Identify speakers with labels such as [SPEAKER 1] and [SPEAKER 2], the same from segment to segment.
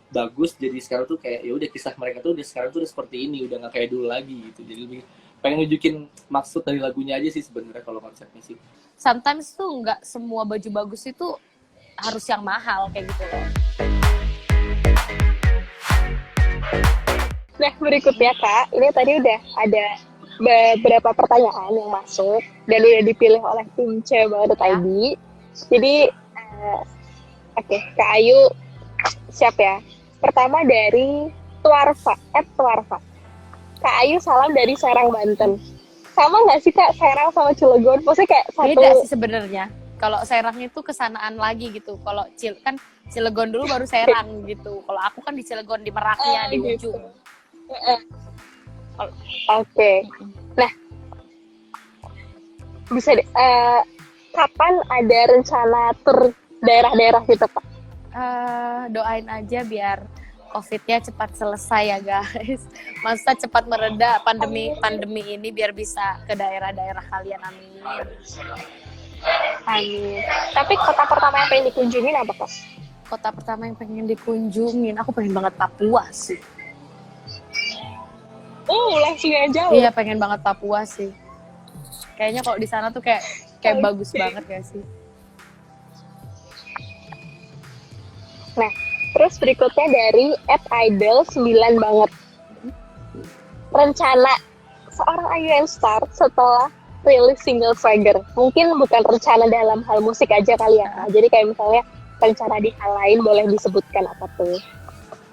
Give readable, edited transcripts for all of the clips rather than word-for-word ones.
[SPEAKER 1] bagus, jadi sekarang tuh kayak ya udah kisah mereka tuh udah sekarang tuh udah seperti ini, udah nggak kayak dulu lagi gitu. Jadi lebih pengen nunjukin maksud dari lagunya aja sih sebenarnya kalau konsepnya sih.
[SPEAKER 2] Sometimes tuh nggak semua baju bagus itu harus yang mahal kayak gitu loh.
[SPEAKER 3] Nah, berikutnya Kak, ini tadi udah ada beberapa pertanyaan yang masuk dan udah dipilih oleh tim Cewek.id. Jadi, oke, Kak Ayu siap ya. Pertama dari Tuarfa, @Tuarfa. Kak Ayu salam dari Serang, Banten. Sama nggak sih Kak Serang sama Cilegon? Maksudnya kayak satu...
[SPEAKER 2] Beda sih sebenarnya. Kalau Serang itu kesanaan lagi gitu. Kalau kan Cilegon dulu baru Serang gitu. Kalau aku kan di Cilegon, di Meraknya, di
[SPEAKER 3] gitu.
[SPEAKER 2] ujung.
[SPEAKER 3] Oke. Nah, bisa kapan ada rencana tur daerah-daerah gitu Pak?
[SPEAKER 2] Doain aja biar COVID-nya cepat selesai ya guys. Masa cepat mereda pandemi ini biar bisa ke daerah-daerah kalian, amin.
[SPEAKER 3] Amin. Tapi kota pertama yang pengen dikunjungin apa Kak?
[SPEAKER 2] Kota pertama yang pengen dikunjungin, aku pengen banget Papua sih.
[SPEAKER 3] Langsung yang jauh.
[SPEAKER 2] Iya, pengen banget Papua sih. Kayaknya kalau di sana tuh kayak bagus banget gak sih?
[SPEAKER 3] Nah, terus berikutnya dari @idol9 banget. Rencana seorang Ayu Star setelah rilis single Swagger. Mungkin bukan rencana dalam hal musik aja kali ya. Jadi kayak misalnya rencana di hal lain boleh disebutkan apa tuh?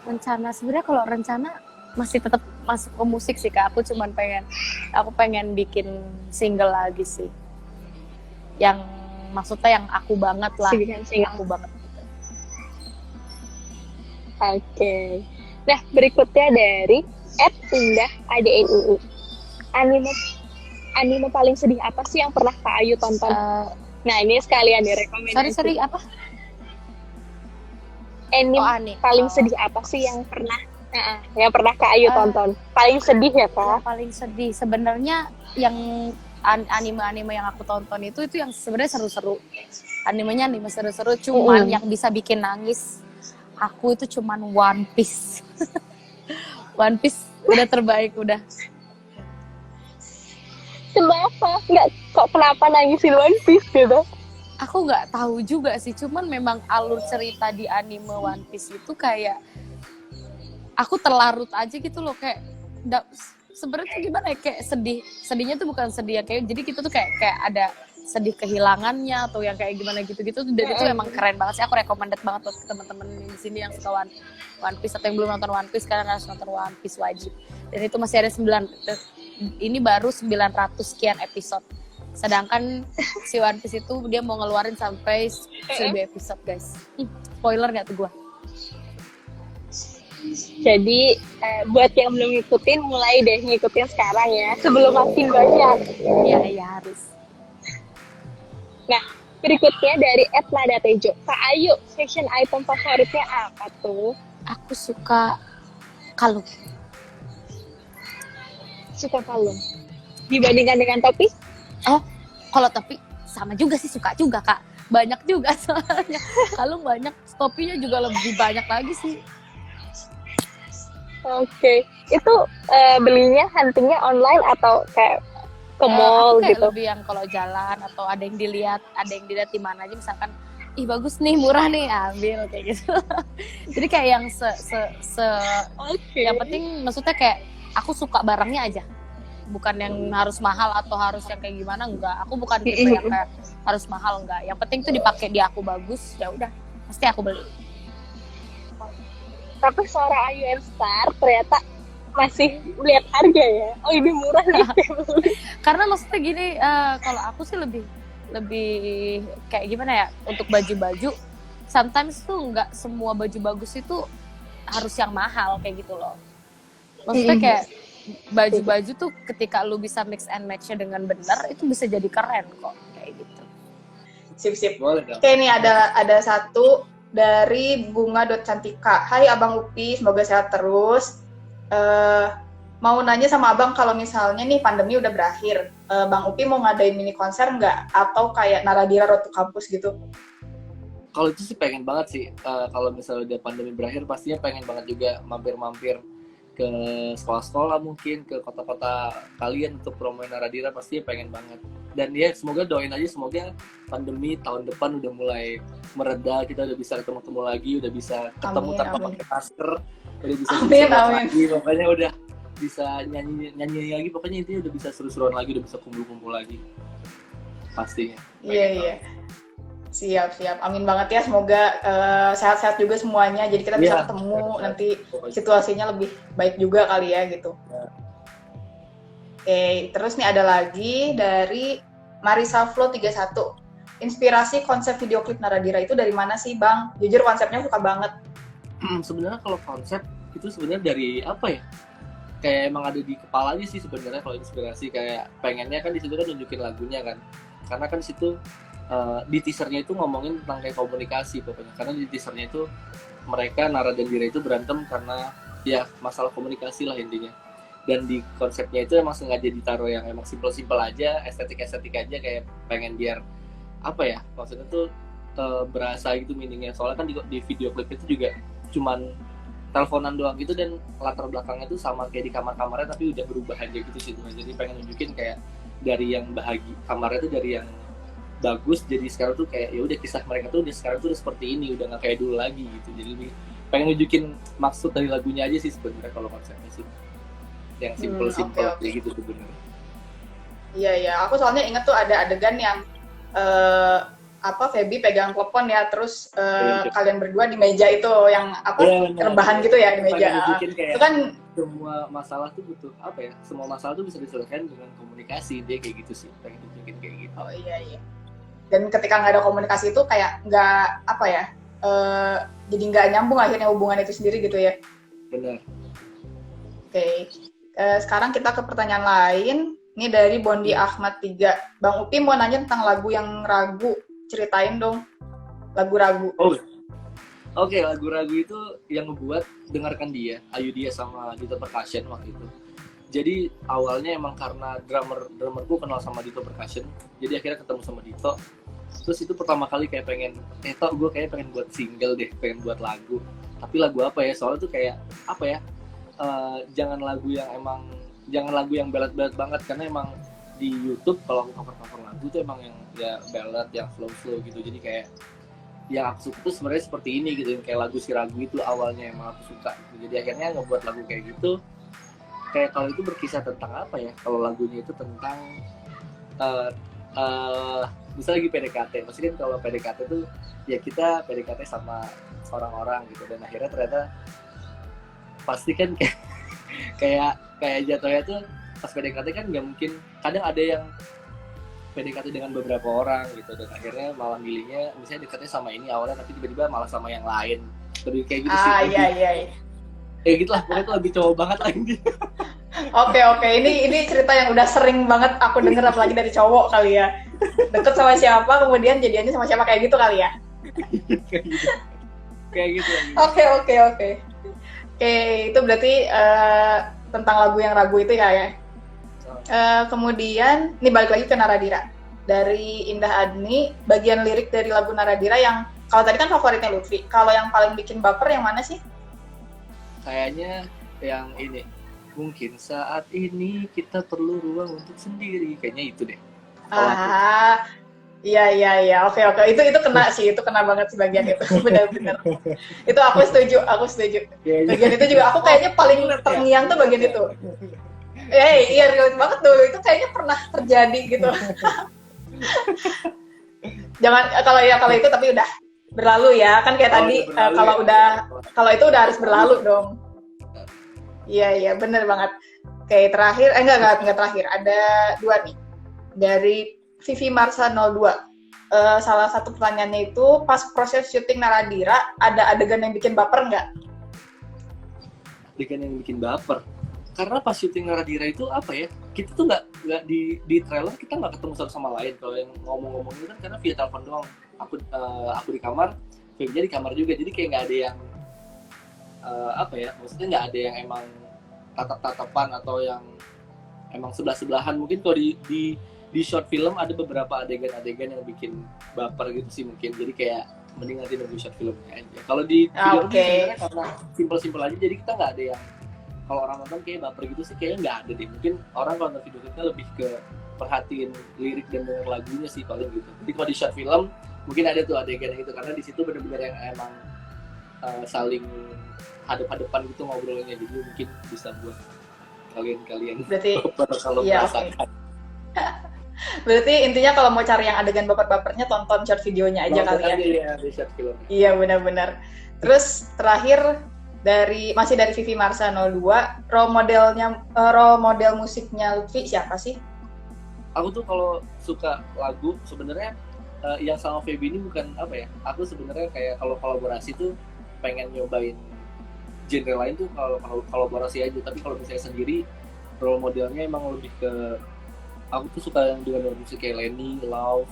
[SPEAKER 2] Rencana sebenarnya kalau rencana masih tetap masuk ke musik sih Kak. Aku pengen bikin single lagi sih. Yang maksudnya yang aku banget lah. Aku banget.
[SPEAKER 3] Oke. Nah, berikutnya dari @indah_adnii. Anime paling sedih apa sih yang pernah Kak Ayu tonton? Nah, ini sekalian direkomendasi.
[SPEAKER 2] Sorry, apa?
[SPEAKER 3] Anime paling sedih apa sih yang pernah Kak Ayu tonton? Paling sedih ya Kak?
[SPEAKER 2] Yang paling sedih sebenarnya yang anime yang aku tonton itu yang sebenarnya seru-seru. Animenya anime seru-seru, cuman yang bisa bikin nangis aku itu cuman One Piece. One Piece udah terbaik udah.
[SPEAKER 3] Kenapa nangisin One Piece gitu?
[SPEAKER 2] Aku nggak tahu juga sih, cuman memang alur cerita di anime One Piece itu kayak aku terlarut aja gitu loh, kayak sebenarnya gimana ya, kayak sedihnya tuh bukan sedih ya, kayak jadi kita tuh kayak ada sedih kehilangannya atau yang kayak gimana gitu-gitu, dan itu emang keren banget sih. Aku recommended banget buat teman-teman di sini yang suka One Piece atau yang belum nonton One Piece, kalian harus nonton One Piece, wajib. Dan itu masih ada ini baru 900 sekian episode. Sedangkan si One Piece itu dia mau ngeluarin sampai 1000 episode, guys. Spoiler nggak tuh gua?
[SPEAKER 3] Jadi buat yang belum ngikutin, mulai deh ngikutin sekarang ya, sebelum makin banyak.
[SPEAKER 2] Iya harus.
[SPEAKER 3] Nah, berikutnya dari @nadatejo. Kak Ayu, fashion item favoritnya apa tuh?
[SPEAKER 2] Aku suka kalung.
[SPEAKER 3] Suka kalung. Dibandingkan dengan topi?
[SPEAKER 2] Oh, kalau topi sama juga sih, suka juga Kak. Banyak juga soalnya. Kalung banyak, topinya juga lebih banyak lagi sih.
[SPEAKER 3] Oke. Itu belinya huntingnya online atau kayak ke mall
[SPEAKER 2] kayak
[SPEAKER 3] gitu?
[SPEAKER 2] Lebih yang kalau jalan atau ada yang dilihat di mana aja, misalkan ih bagus nih, murah nih, ambil kayak gitu. Jadi kayak yang yang penting maksudnya kayak aku suka barangnya aja. Bukan yang harus mahal atau harus yang kayak gimana, enggak. Aku bukan tipe yang kayak harus mahal, enggak. Yang penting tuh dipakai di aku bagus, ya udah pasti aku beli.
[SPEAKER 3] Tapi suara Ayu Star ternyata masih lihat harga ya. Oh, ini murah nih.
[SPEAKER 2] Karena maksudnya gini, kalau aku sih lebih kayak gimana ya, untuk baju-baju sometimes tuh nggak semua baju bagus itu harus yang mahal kayak gitu loh. Maksudnya kayak baju-baju tuh ketika lu bisa mix and match-nya dengan benar, itu bisa jadi keren kok kayak gitu.
[SPEAKER 4] Sip. Oke, nih ada satu dari Bunga.Cantika. Hai Abang Upi, semoga sehat terus. Mau nanya sama Abang, kalau misalnya nih pandemi udah berakhir, Bang Upi mau ngadain mini konser nggak? Atau kayak Naradira Road to Campus gitu?
[SPEAKER 1] Kalau itu sih pengen banget sih. Kalau misalnya udah pandemi berakhir, pastinya pengen banget juga mampir-mampir ke sekolah-sekolah, mungkin ke kota-kota kalian untuk promoin Naradira, pastinya pengen banget. Dan ya semoga, doain aja semoga pandemi tahun depan udah mulai mereda, kita udah bisa ketemu lagi, udah bisa ketemu
[SPEAKER 4] Amin,
[SPEAKER 1] tanpa
[SPEAKER 4] amin.
[SPEAKER 1] pakai masker, udah bisa
[SPEAKER 4] Amin,
[SPEAKER 1] bersama
[SPEAKER 4] amin.
[SPEAKER 1] lagi, pokoknya udah bisa nyanyi lagi, pokoknya intinya udah bisa seru-seruan lagi, udah bisa kumpul-kumpul lagi, pastinya.
[SPEAKER 4] Iya. Siap. Amin banget ya. Semoga sehat-sehat juga semuanya. Jadi kita bisa
[SPEAKER 1] Iya,
[SPEAKER 4] ketemu
[SPEAKER 1] sehat-sehat.
[SPEAKER 4] nanti
[SPEAKER 1] Pokoknya.
[SPEAKER 4] situasinya lebih baik juga kali ya gitu.
[SPEAKER 1] Ya.
[SPEAKER 4] Oke, terus nih ada lagi dari Marisa Flo 31. Inspirasi konsep video klip Naradira itu dari mana sih, Bang? Jujur konsepnya suka banget.
[SPEAKER 1] Sebenarnya kalau konsep itu sebenarnya dari apa ya? Kayak emang ada di kepala aja sih sebenarnya. Kalau inspirasi kayak pengennya kan di situ kan nunjukin lagunya kan. Karena kan di situ di teasernya itu ngomongin tentang kayak komunikasi pokoknya. Karena di teasernya itu mereka Nara dan Dira itu berantem karena ya masalah komunikasi lah intinya. Dan di konsepnya itu emang sengaja ditaruh yang emang simpel-simpel aja, estetik-estetik aja, kayak pengen biar apa ya, maksudnya tuh berasa gitu meaningnya. Soalnya kan di video klip itu juga cuman teleponan doang gitu, dan latar belakangnya tuh sama kayak di kamar-kamarnya tapi udah berubah aja gitu sih. Jadi pengen nunjukin kayak dari yang bahagia, kamarnya tuh dari yang bagus, jadi sekarang tuh kayak ya udah kisah mereka tuh udah sekarang tuh udah seperti ini, udah nggak kayak dulu lagi gitu. Jadi lebih pengen nunjukin maksud dari lagunya aja sih sebenarnya kalau konsepnya sih, yang simple-simple
[SPEAKER 4] Oke.
[SPEAKER 1] kayak gitu sebenarnya.
[SPEAKER 4] Iya. Aku soalnya inget tuh ada adegan yang Feby pegang telepon ya, terus
[SPEAKER 1] Iya.
[SPEAKER 4] kalian berdua di meja itu yang
[SPEAKER 1] Iya, benar.
[SPEAKER 4] rebahan gitu ya di
[SPEAKER 1] Pengen
[SPEAKER 4] meja.
[SPEAKER 1] nunjukin kayak
[SPEAKER 4] Itu kan
[SPEAKER 1] semua masalah tuh butuh apa ya, semua masalah tuh bisa diselesaikan dengan komunikasi, dia kayak gitu sih, pengen nunjukin kayak gitu.
[SPEAKER 4] oh iya. Dan ketika nggak ada komunikasi itu kayak nggak jadi nggak nyambung akhirnya hubungan itu sendiri gitu ya.
[SPEAKER 1] Benar.
[SPEAKER 4] Oke. Sekarang kita ke pertanyaan lain. Ini dari Bondi Ahmad 3. Bang Upi mau nanya tentang lagu yang ragu. Ceritain dong lagu ragu.
[SPEAKER 1] Oke, lagu ragu itu yang ngebuat dengarkan dia, Ayu Dia sama Dito Percussion waktu itu. Jadi awalnya emang karena drummerku kenal sama Dito Percussion, jadi akhirnya ketemu sama Dito. Terus itu pertama kali kayak pengen, gue kayak pengen buat single deh, pengen buat lagu. Tapi lagu apa ya? Soalnya tuh kayak apa ya? Jangan lagu yang ballad banget, karena emang di YouTube kalau aku cover lagu tuh emang yang ya ballad, yang slow gitu. Jadi kayak yang aku suka tuh sebenarnya seperti ini gitu, kayak lagu Si Ragu itu awalnya emang aku suka gitu. Jadi akhirnya ngebuat lagu kayak gitu. Kayak kalau itu berkisah tentang apa ya? Kalau lagunya itu tentang misalnya lagi PDKT, maksudnya kan kalau PDKT tuh ya kita PDKT sama orang-orang gitu, dan akhirnya ternyata pasti kan kayak jatuhnya tuh pas PDKT kan nggak mungkin, kadang ada yang PDKT dengan beberapa orang gitu, dan akhirnya malah milihnya misalnya dekatnya sama ini awalnya, tapi tiba-tiba malah sama yang lain, lebih kayak gitu sih.
[SPEAKER 4] Iya.
[SPEAKER 1] Kayak gitu lah, pokoknya tuh lebih cowok banget lah ini.
[SPEAKER 4] Oke. Ini cerita yang udah sering banget aku denger, apalagi dari cowok kali ya. Deket sama siapa, kemudian jadiannya sama siapa, kayak gitu kali ya.
[SPEAKER 1] kayak gitu.
[SPEAKER 4] Oke, itu berarti tentang lagu yang ragu itu ya. Kemudian, ini balik lagi ke Naradira. Dari Indah Adni, bagian lirik dari lagu Naradira yang, kalau tadi kan favoritnya Lutfi, kalau yang paling bikin baper yang mana sih?
[SPEAKER 1] Kayaknya yang ini, mungkin saat ini kita perlu ruang untuk sendiri, kayaknya itu deh.
[SPEAKER 4] Iya. Oke. Itu kena sih, itu kena banget sih bagian itu. Benar. Itu aku setuju. Bagian itu juga aku kayaknya paling terngiang tuh bagian itu. Iya, relate banget tuh. Itu kayaknya pernah terjadi gitu. Jangan kalau itu tapi udah berlalu ya. Kan kayak tadi kalau itu udah harus berlalu dong. Iya, bener banget. Oke, terakhir enggak terakhir. Ada 2 nih. Dari Vivi Marsa 02. Salah satu pertanyaannya itu, pas proses syuting Naradira, ada adegan yang bikin baper nggak?
[SPEAKER 1] Adegan yang bikin baper? Karena pas syuting Naradira itu apa ya, kita tuh nggak di trailer kita nggak ketemu satu sama lain. Kalau yang ngomong-ngomong itu kan karena via telepon doang. Aku di kamar, Febnya di kamar juga, jadi kayak nggak ada yang maksudnya nggak ada yang emang tatap-tatapan atau yang emang sebelah-sebelahan. Mungkin kalau di short film ada beberapa adegan-adegan yang bikin baper gitu sih mungkin. Jadi kayak mending nanti nunggu short filmnya aja. Kalau di video
[SPEAKER 4] Oke.
[SPEAKER 1] sebenarnya karena simpel-simpel aja, jadi kita nggak ada yang kalau orang nonton kayak baper gitu sih kayaknya nggak ada deh. Mungkin orang kalau nonton video klipnya lebih ke perhatiin lirik dan denger lagunya sih paling gitu. Jadi kalau di short film mungkin ada tuh adegan itu karena di situ benar-benar yang emang saling hadap-hadapan gitu ngobrolnya, jadi mungkin bisa buat kalian
[SPEAKER 4] Berarti
[SPEAKER 1] kalau
[SPEAKER 4] iya,
[SPEAKER 1] merasakan.
[SPEAKER 4] berarti intinya kalau mau cari yang adegan baper-bapernya tonton short videonya aja kali ya.
[SPEAKER 1] Iya, di short film.
[SPEAKER 4] Iya benar-benar. Terus terakhir masih dari Vivi Marsa 02, role model musiknya Lutfi siapa sih?
[SPEAKER 1] Aku tuh kalau suka lagu sebenarnya yang sama Feby ini bukan apa ya. Aku sebenarnya kayak kalau kolaborasi tuh pengen nyobain genre lain tuh kalau kolaborasi aja. Tapi kalau misalnya sendiri role modelnya emang lebih ke aku tuh suka yang dengan musik kayak Lenny, Love,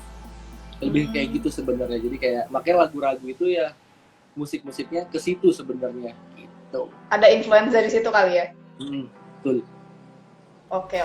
[SPEAKER 1] lebih kayak gitu sebenarnya. Jadi kayak makanya lagu-lagu itu ya musik-musiknya ke situ sebenarnya gitu.
[SPEAKER 4] Ada influence dari situ kali ya?
[SPEAKER 1] Betul.
[SPEAKER 4] Oke.